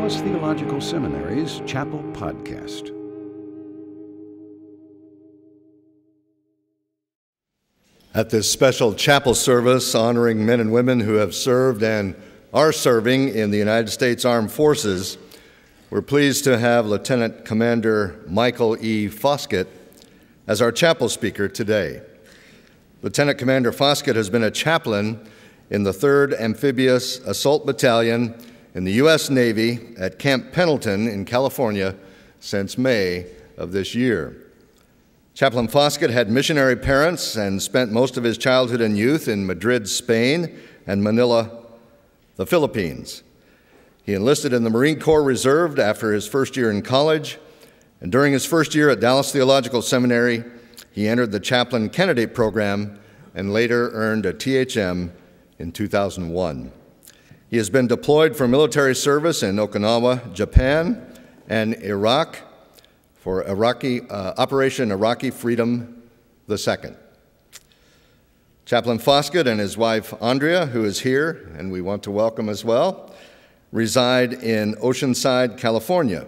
Dallas Theological Seminary's Chapel Podcast. At this special chapel service honoring men and women who have served and are serving in the United States Armed Forces, we're pleased to have Lieutenant Commander Michael E. Foskett as our chapel speaker today. Lieutenant Commander Foskett has been a chaplain in the 3rd Amphibious Assault Battalion in the U.S. Navy at Camp Pendleton in California since May of this year. Chaplain Foskett had missionary parents and spent most of his childhood and youth in Madrid, Spain, and Manila, the Philippines. He enlisted in the Marine Corps Reserve after his first year in college, and during his first year at Dallas Theological Seminary, he entered the Chaplain Candidate Program and later earned a THM in 2001. He has been deployed for military service in Okinawa, Japan, and Iraq for Operation Iraqi Freedom II. Chaplain Foskett and his wife, Andrea, who is here, and we want to welcome as well, reside in Oceanside, California.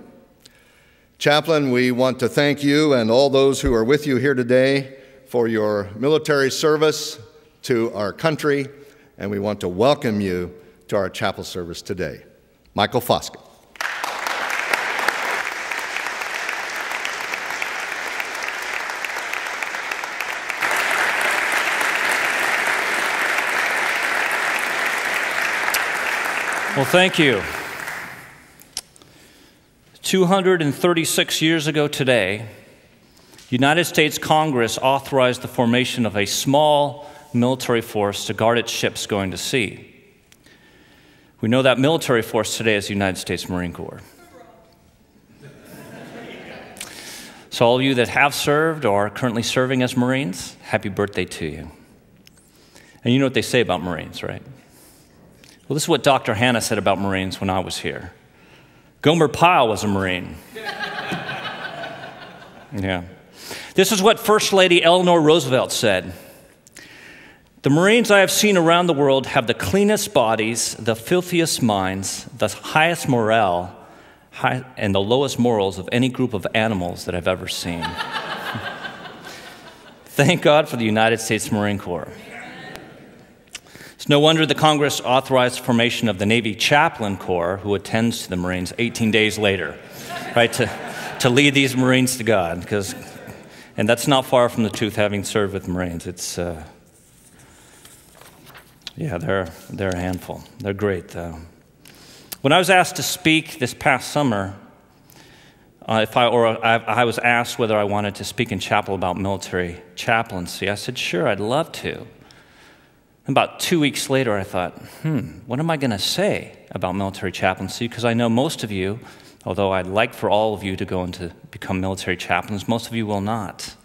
Chaplain, we want to thank you and all those who are with you here today for your military service to our country, and we want to welcome you to our chapel service today. Michael Foskett. Well, thank you. 236 years ago today, the United States Congress authorized the formation of a small military force to guard its ships going to sea. We know that military force today is the United States Marine Corps. So all of you that have served or are currently serving as Marines, happy birthday to you. And you know what they say about Marines, right? Well, this is what Dr. Hanna said about Marines when I was here. Gomer Pyle was a Marine. Yeah. This is what First Lady Eleanor Roosevelt said. The Marines I have seen around the world have the cleanest bodies, the filthiest minds, the highest morale, and the lowest morals of any group of animals that I've ever seen. Thank God for the United States Marine Corps. It's no wonder the Congress authorized the formation of the Navy Chaplain Corps, who attends to the Marines 18 days later, right, to lead these Marines to God. And that's not far from the truth, having served with Marines. It's, yeah, they're a handful. They're great. When I was asked to speak this past summer, I was asked whether I wanted to speak in chapel about military chaplaincy. I said, sure, I'd love to. About 2 weeks later, I thought, what am I going to say about military chaplaincy? Because I know most of you, although I'd like for all of you to go and to become military chaplains, most of you will not.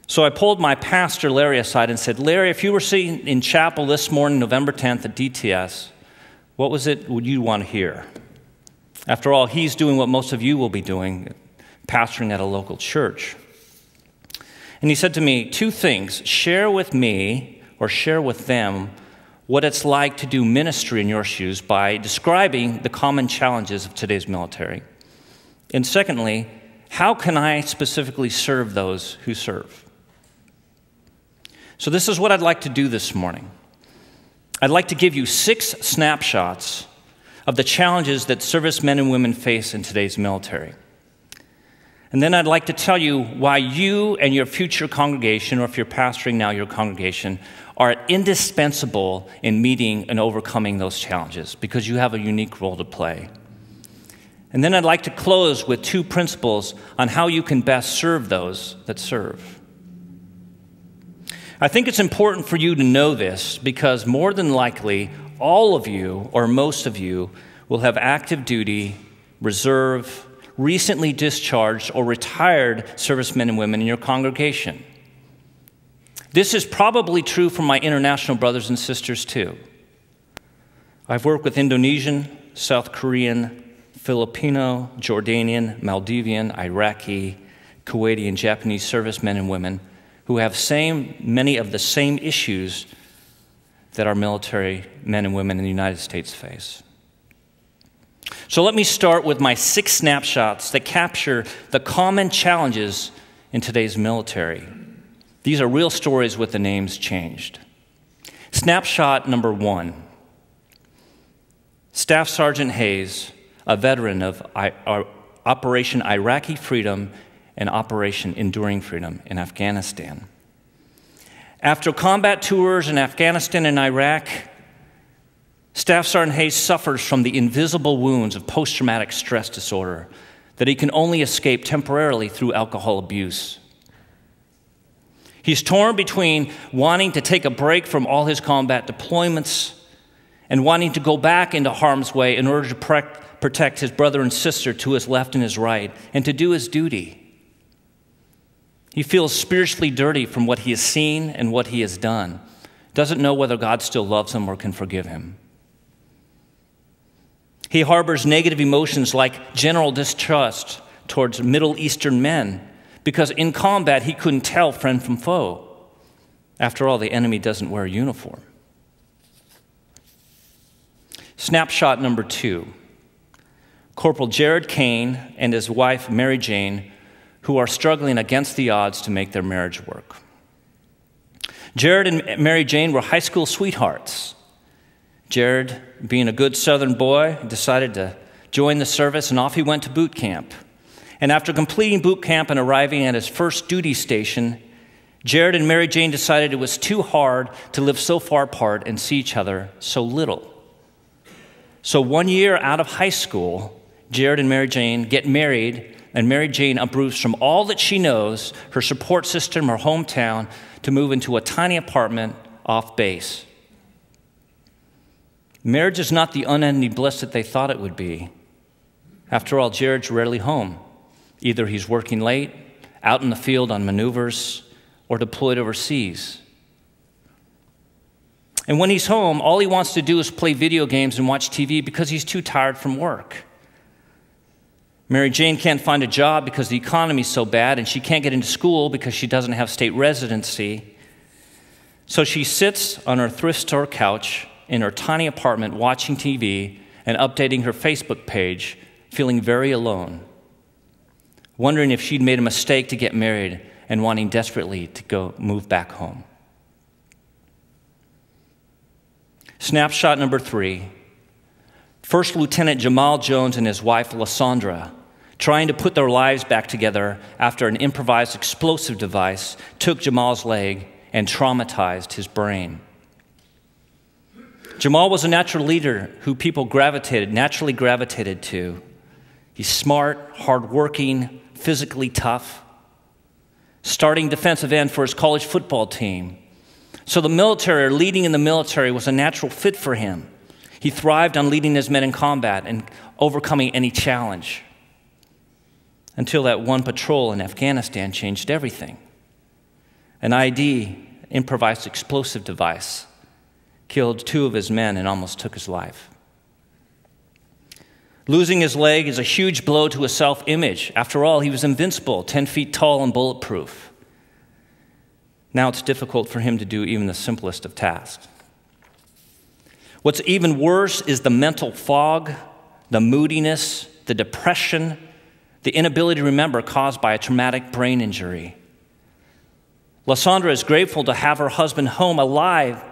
So I pulled my pastor, Larry, aside and said, Larry, if you were sitting in chapel this morning, November 10th at DTS, what was it would you want to hear? After all, he's doing what most of you will be doing, pastoring at a local church. And he said to me, 2 things. Share with me or share with them what it's like to do ministry in your shoes by describing the common challenges of today's military. And secondly, how can I specifically serve those who serve? So this is what I'd like to do this morning. I'd like to give you 6 snapshots of the challenges that servicemen and women face in today's military. And then I'd like to tell you why you and your future congregation, or if you're pastoring now your congregation, are indispensable in meeting and overcoming those challenges, because you have a unique role to play. And then I'd like to close with 2 principles on how you can best serve those that serve. I think it's important for you to know this because more than likely, all of you, or most of you, will have active duty, reserve, recently discharged, or retired servicemen and women in your congregation. This is probably true for my international brothers and sisters too. I've worked with Indonesian, South Korean, Filipino, Jordanian, Maldivian, Iraqi, Kuwaiti, and Japanese servicemen and women who have many of the same issues that our military men and women in the United States face. So let me start with my 6 snapshots that capture the common challenges in today's military. These are real stories with the names changed. Snapshot number 1. Staff Sergeant Hayes, a veteran of Operation Iraqi Freedom and Operation Enduring Freedom in Afghanistan. After combat tours in Afghanistan and Iraq, Staff Sergeant Hayes suffers from the invisible wounds of post-traumatic stress disorder that he can only escape temporarily through alcohol abuse. He's torn between wanting to take a break from all his combat deployments and wanting to go back into harm's way in order to protect his brother and sister to his left and his right and to do his duty. He feels spiritually dirty from what he has seen and what he has done. Doesn't know whether God still loves him or can forgive him. He harbors negative emotions like general distrust towards Middle Eastern men because in combat he couldn't tell friend from foe. After all, the enemy doesn't wear a uniform. Snapshot number 2. Corporal Jared Kane and his wife Mary Jane, who are struggling against the odds to make their marriage work. Jared and Mary Jane were high school sweethearts. Jared, being a good Southern boy, decided to join the service, and off he went to boot camp. And after completing boot camp and arriving at his first duty station, Jared and Mary Jane decided it was too hard to live so far apart and see each other so little. So 1 year out of high school, Jared and Mary Jane get married, and Mary Jane uproots from all that she knows, her support system, her hometown, to move into a tiny apartment off base. Marriage is not the unending bliss that they thought it would be. After all, Jared's rarely home. Either he's working late, out in the field on maneuvers, or deployed overseas. And when he's home, all he wants to do is play video games and watch TV because he's too tired from work. Mary Jane can't find a job because the economy's so bad, and she can't get into school because she doesn't have state residency. So she sits on her thrift store couch in her tiny apartment watching TV and updating her Facebook page, feeling very alone, wondering if she'd made a mistake to get married and wanting desperately to move back home. Snapshot number 3. First Lieutenant Jamal Jones and his wife, Lysandra, trying to put their lives back together after an improvised explosive device took Jamal's leg and traumatized his brain. Jamal was a natural leader who people naturally gravitated to. He's smart, hardworking, physically tough, starting defensive end for his college football team. So the military, or leading in the military, was a natural fit for him. He thrived on leading his men in combat and overcoming any challenge. Until that one patrol in Afghanistan changed everything. An improvised explosive device, killed 2 of his men and almost took his life. Losing his leg is a huge blow to his self-image. After all, he was invincible, 10 feet tall and bulletproof. Now it's difficult for him to do even the simplest of tasks. What's even worse is the mental fog, the moodiness, the depression, the inability to remember caused by a traumatic brain injury. Lysandra is grateful to have her husband home alive,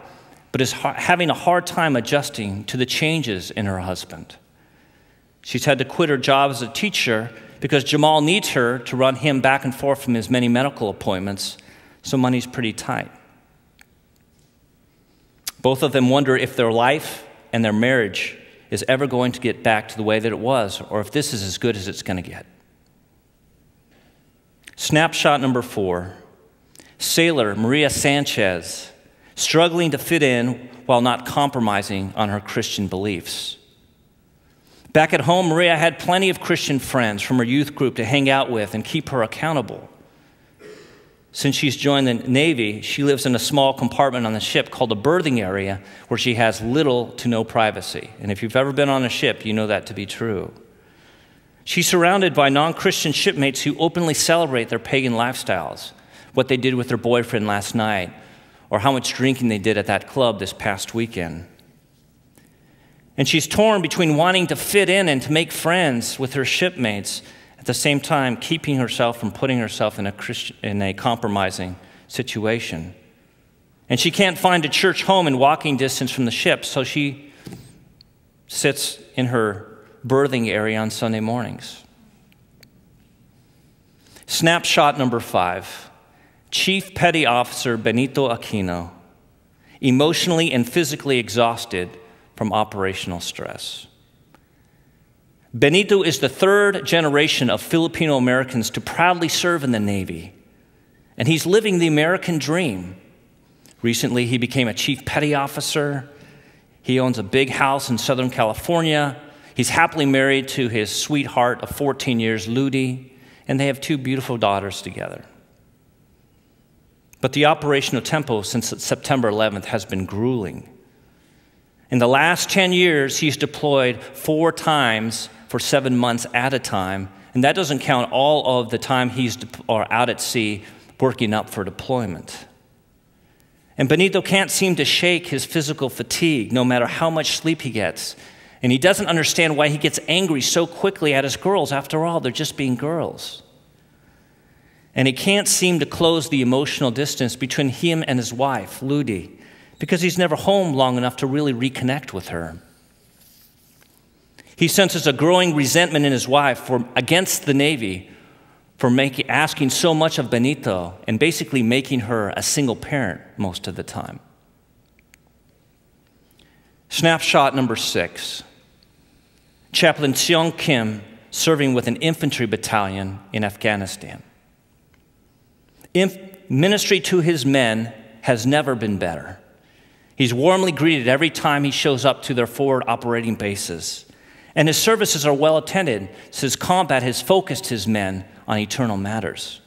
but is having a hard time adjusting to the changes in her husband. She's had to quit her job as a teacher because Jamal needs her to run him back and forth from his many medical appointments, so money's pretty tight. Both of them wonder if their life and their marriage is ever going to get back to the way that it was, or if this is as good as it's going to get. Snapshot number 4. Sailor Maria Sanchez, struggling to fit in while not compromising on her Christian beliefs. Back at home, Maria had plenty of Christian friends from her youth group to hang out with and keep her accountable. Since she's joined the Navy, she lives in a small compartment on the ship called the berthing area, where she has little to no privacy. And if you've ever been on a ship, you know that to be true. She's surrounded by non-Christian shipmates who openly celebrate their pagan lifestyles, what they did with their boyfriend last night, or how much drinking they did at that club this past weekend. And she's torn between wanting to fit in and to make friends with her shipmates, at the same time keeping herself from putting herself in a compromising situation. And she can't find a church home in walking distance from the ship, so she sits in her berthing area on Sunday mornings. Snapshot number 5. Chief Petty Officer Benito Aquino, emotionally and physically exhausted from operational stress. Benito is the third generation of Filipino Americans to proudly serve in the Navy, and he's living the American dream. Recently, he became a chief petty officer. He owns a big house in Southern California. He's happily married to his sweetheart of 14 years, Ludi, and they have 2 beautiful daughters together. But the operational tempo since September 11th has been grueling. In the last 10 years, he's deployed 4 times for 7 months at a time, and that doesn't count all of the time he's out at sea working up for deployment. And Benito can't seem to shake his physical fatigue, no matter how much sleep he gets. And he doesn't understand why he gets angry so quickly at his girls. After all, they're just being girls. And he can't seem to close the emotional distance between him and his wife, Ludi, because he's never home long enough to really reconnect with her. He senses a growing resentment in his wife against the Navy for asking so much of Benito and basically making her a single parent most of the time. Snapshot number 6. Chaplain Seong Kim serving with an infantry battalion in Afghanistan. Ministry to his men has never been better. He's warmly greeted every time he shows up to their forward operating bases. And his services are well attended, since combat has focused his men on eternal matters.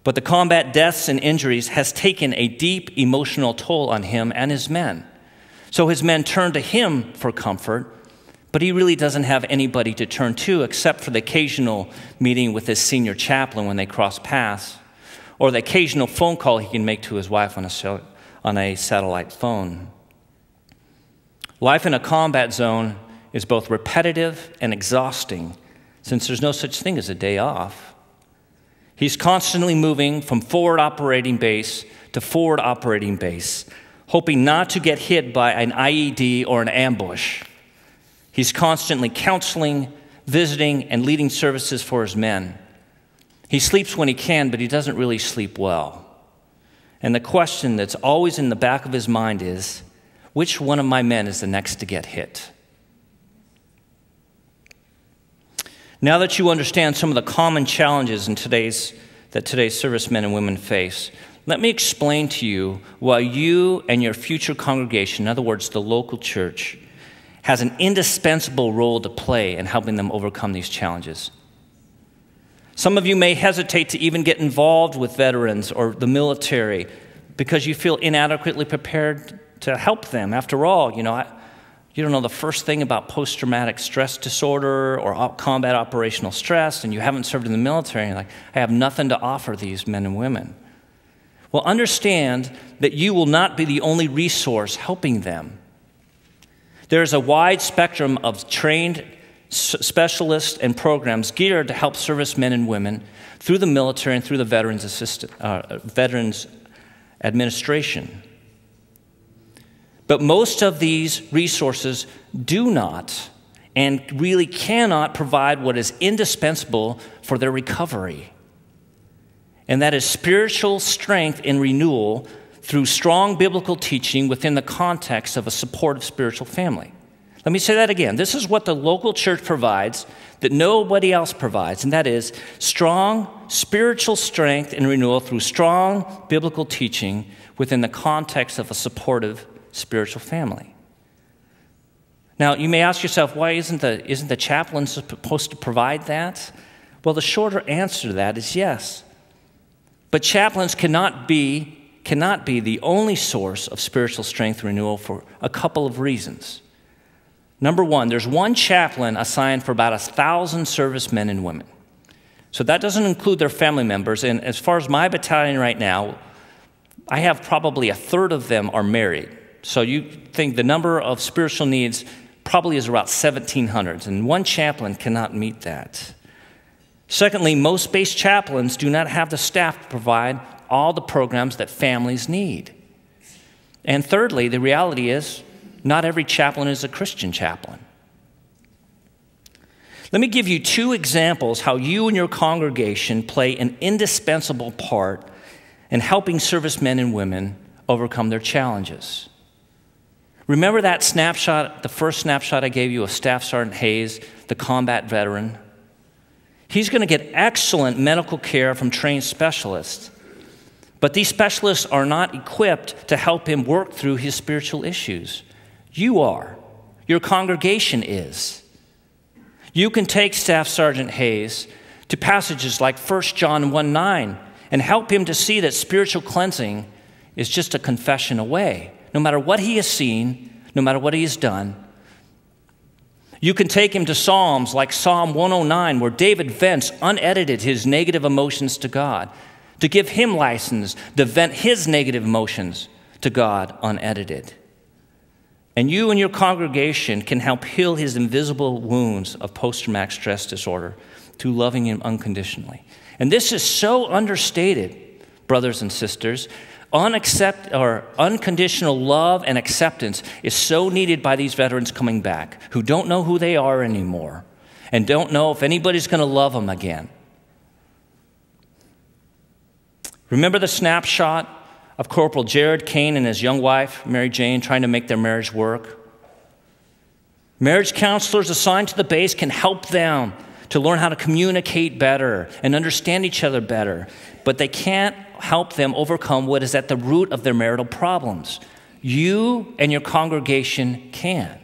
But the combat deaths and injuries has taken a deep emotional toll on him and his men. So his men turn to him for comfort, but he really doesn't have anybody to turn to except for the occasional meeting with his senior chaplain when they cross paths, or the occasional phone call he can make to his wife on a satellite phone. Life in a combat zone is both repetitive and exhausting, since there's no such thing as a day off. He's constantly moving from forward operating base to forward operating base, hoping not to get hit by an IED or an ambush. He's constantly counseling, visiting, and leading services for his men. He sleeps when he can, but he doesn't really sleep well. And the question that's always in the back of his mind is, which one of my men is the next to get hit? Now that you understand some of the common challenges that today's servicemen and women face, let me explain to you why you and your future congregation, in other words, the local church, has an indispensable role to play in helping them overcome these challenges. Some of you may hesitate to even get involved with veterans or the military because you feel inadequately prepared to help them. After all, you don't know the first thing about post-traumatic stress disorder or combat operational stress, and you haven't served in the military, and you're like, I have nothing to offer these men and women. Well, understand that you will not be the only resource helping them. There is a wide spectrum of trained specialists and programs geared to help servicemen and women through the military and through the Veterans Administration. But most of these resources do not and really cannot provide what is indispensable for their recovery. And that is spiritual strength and renewal through strong biblical teaching within the context of a supportive spiritual family. Let me say that again. This is what the local church provides that nobody else provides, and that is strong spiritual strength and renewal through strong biblical teaching within the context of a supportive spiritual family. Now, you may ask yourself, why isn't the chaplain supposed to provide that? Well, the shorter answer to that is yes. But chaplains cannot be the only source of spiritual strength and renewal for a couple of reasons. Number one, there's one chaplain assigned for about 1,000 servicemen and women. So that doesn't include their family members. And as far as my battalion right now, I have probably a third of them are married. So you think the number of spiritual needs probably is about 1,700, and one chaplain cannot meet that. Secondly, most base chaplains do not have the staff to provide all the programs that families need. And thirdly, the reality is not every chaplain is a Christian chaplain. Let me give you two examples how you and your congregation play an indispensable part in helping servicemen and women overcome their challenges. Remember that snapshot, the first snapshot I gave you of Staff Sergeant Hayes, the combat veteran? He's going to get excellent medical care from trained specialists, but these specialists are not equipped to help him work through his spiritual issues. You are. Your congregation is. You can take Staff Sergeant Hayes to passages like 1 John 1:9 and help him to see that spiritual cleansing is just a confession away. No matter what he has seen, no matter what he has done. You can take him to Psalms like Psalm 109, where David vents unedited his negative emotions to God, to give him license to vent his negative emotions to God unedited. And you and your congregation can help heal his invisible wounds of post-traumatic stress disorder through loving him unconditionally. And this is so understated, brothers and sisters. Unconditional love and acceptance is so needed by these veterans coming back who don't know who they are anymore and don't know if anybody's going to love them again. Remember the snapshot of Corporal Jared Kane and his young wife, Mary Jane, trying to make their marriage work? Marriage counselors assigned to the base can help them to learn how to communicate better and understand each other better, but they can't help them overcome what is at the root of their marital problems. You and your congregation can.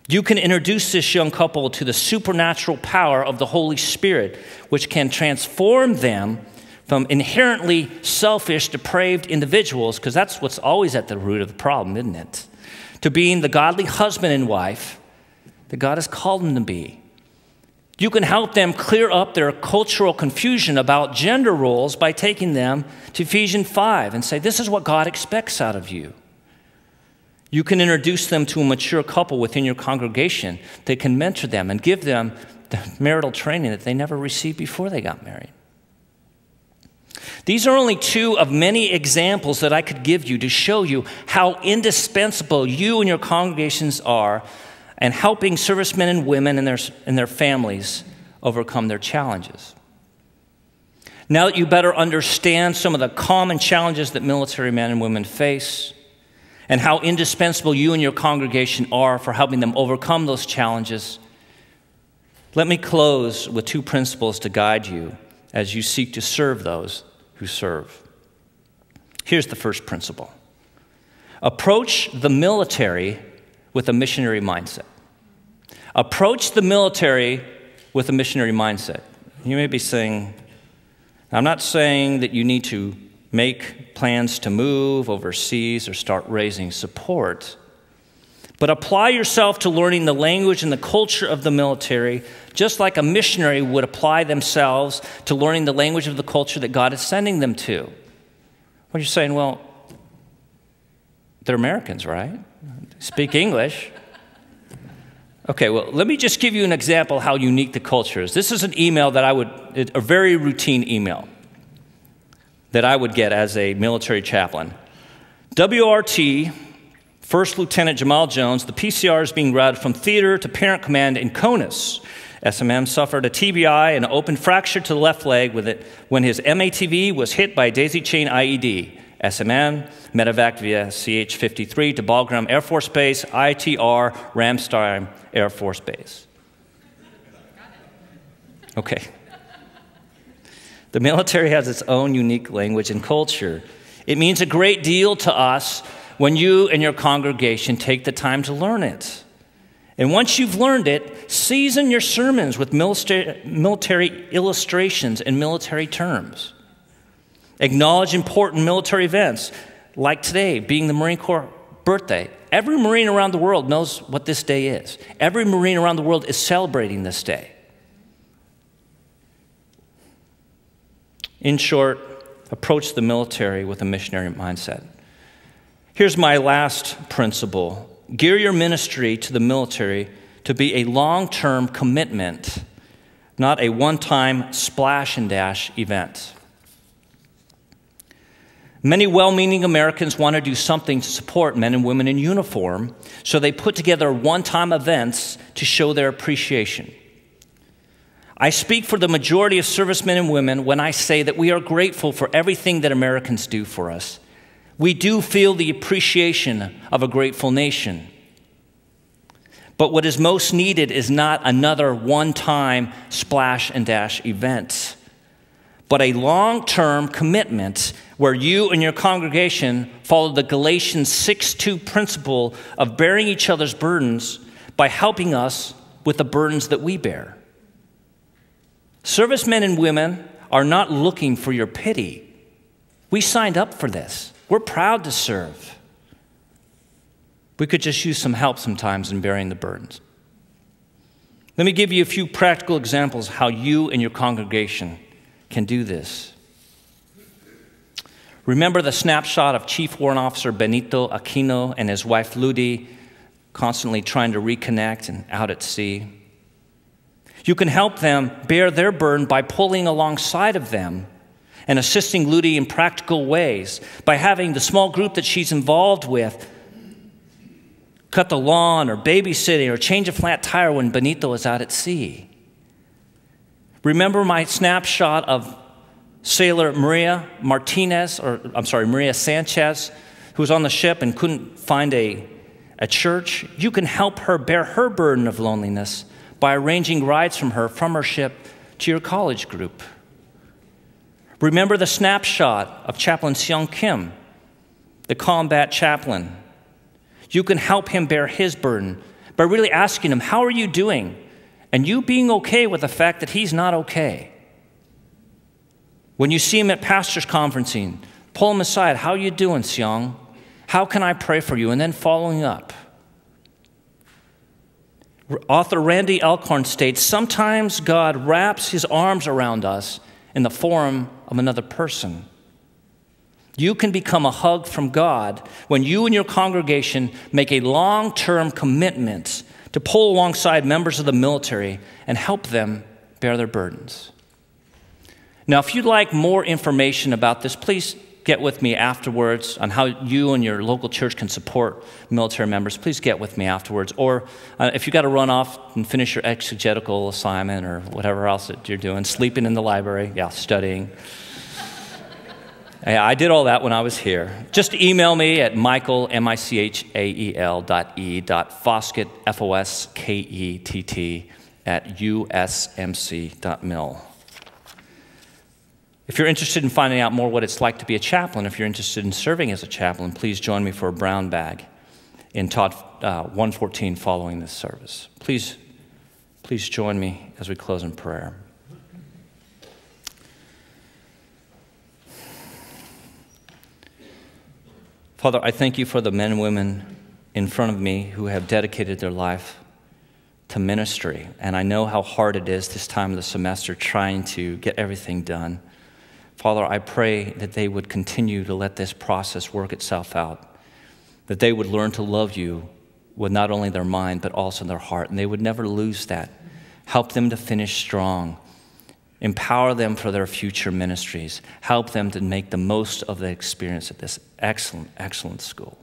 You can introduce this young couple to the supernatural power of the Holy Spirit, which can transform them from inherently selfish, depraved individuals, because that's what's always at the root of the problem, isn't it? To being the godly husband and wife that God has called them to be. You can help them clear up their cultural confusion about gender roles by taking them to Ephesians 5 and say, this is what God expects out of you. You can introduce them to a mature couple within your congregation that can mentor them and give them the marital training that they never received before they got married. These are only two of many examples that I could give you to show you how indispensable you and your congregations are and helping servicemen and women and their families overcome their challenges. Now that you better understand some of the common challenges that military men and women face and how indispensable you and your congregation are for helping them overcome those challenges, let me close with two principles to guide you as you seek to serve those who serve. Here's the first principle. Approach the military with a missionary mindset. Approach the military with a missionary mindset. You may be saying, I'm not saying that you need to make plans to move overseas or start raising support, but apply yourself to learning the language and the culture of the military, just like a missionary would apply themselves to learning the language of the culture that God is sending them to. Well, you're saying, well, they're Americans, right? Speak English. Okay, well, let me just give you an example how unique the culture is. This is an email that a very routine email that I would get as a military chaplain. WRT, First Lieutenant Jamal Jones, the PCR is being routed from theater to parent command in CONUS. SMM suffered a TBI and an open fracture to the left leg when his MATV was hit by a daisy chain IED. SMM, medevac via CH-53 to Bagram Air Force Base, ITR, Ramstein Air Force Base. Okay. The military has its own unique language and culture. It means a great deal to us when you and your congregation take the time to learn it. And once you've learned it, season your sermons with military illustrations and military terms. Acknowledge important military events, like today being the Marine Corps birthday. Every Marine around the world knows what this day is. Every Marine around the world is celebrating this day. In short, approach the military with a missionary mindset. Here's my last principle. Gear your ministry to the military to be a long-term commitment, not a one-time splash and dash event. Many well-meaning Americans want to do something to support men and women in uniform, so they put together one-time events to show their appreciation. I speak for the majority of servicemen and women when I say that we are grateful for everything that Americans do for us. We do feel the appreciation of a grateful nation. But what is most needed is not another one-time splash and dash event, but a long-term commitment where you and your congregation follow the Galatians 6:2 principle of bearing each other's burdens by helping us with the burdens that we bear. Servicemen and women are not looking for your pity. We signed up for this. We're proud to serve. We could just use some help sometimes in bearing the burdens. Let me give you a few practical examples how you and your congregation can do this. Remember the snapshot of Chief Warrant Officer Benito Aquino and his wife Ludi constantly trying to reconnect and out at sea? You can help them bear their burden by pulling alongside of them and assisting Ludi in practical ways by having the small group that she's involved with cut the lawn or babysitting or change a flat tire when Benito is out at sea. Remember my snapshot of Sailor Maria Sanchez, who was on the ship and couldn't find a church? You can help her bear her burden of loneliness by arranging rides from her ship to your college group. Remember the snapshot of Chaplain Seong Kim, the combat chaplain. You can help him bear his burden by really asking him, how are you doing? And you being okay with the fact that he's not okay. When you see him at pastor's conferencing, pull him aside. How are you doing, Seong? How can I pray for you? And then following up. Author Randy Alcorn states, sometimes God wraps his arms around us in the form of another person. You can become a hug from God when you and your congregation make a long-term commitment to pull alongside members of the military and help them bear their burdens. Now, if you'd like more information about this, please get with me afterwards on how you and your local church can support military members. Please get with me afterwards. Or if you got to run off and finish your exegetical assignment or whatever else that you're doing, sleeping in the library, studying. I did all that when I was here. Just email me at Michael, michael.e.Foskett, Foskett, at usmc.mil. If you're interested in finding out more what it's like to be a chaplain, if you're interested in serving as a chaplain, please join me for a brown bag in Todd 114 following this service. Please join me as we close in prayer. Father, I thank you for the men and women in front of me who have dedicated their life to ministry. And I know how hard it is this time of the semester trying to get everything done. Father, I pray that they would continue to let this process work itself out, that they would learn to love you with not only their mind, but also their heart, and they would never lose that. Help them to finish strong. Empower them for their future ministries. Help them to make the most of the experience at this excellent, excellent school.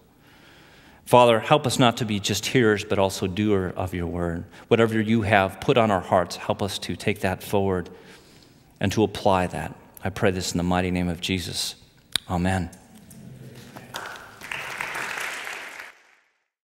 Father, help us not to be just hearers, but also doer of your word. Whatever you have put on our hearts, help us to take that forward and to apply that. I pray this in the mighty name of Jesus. Amen.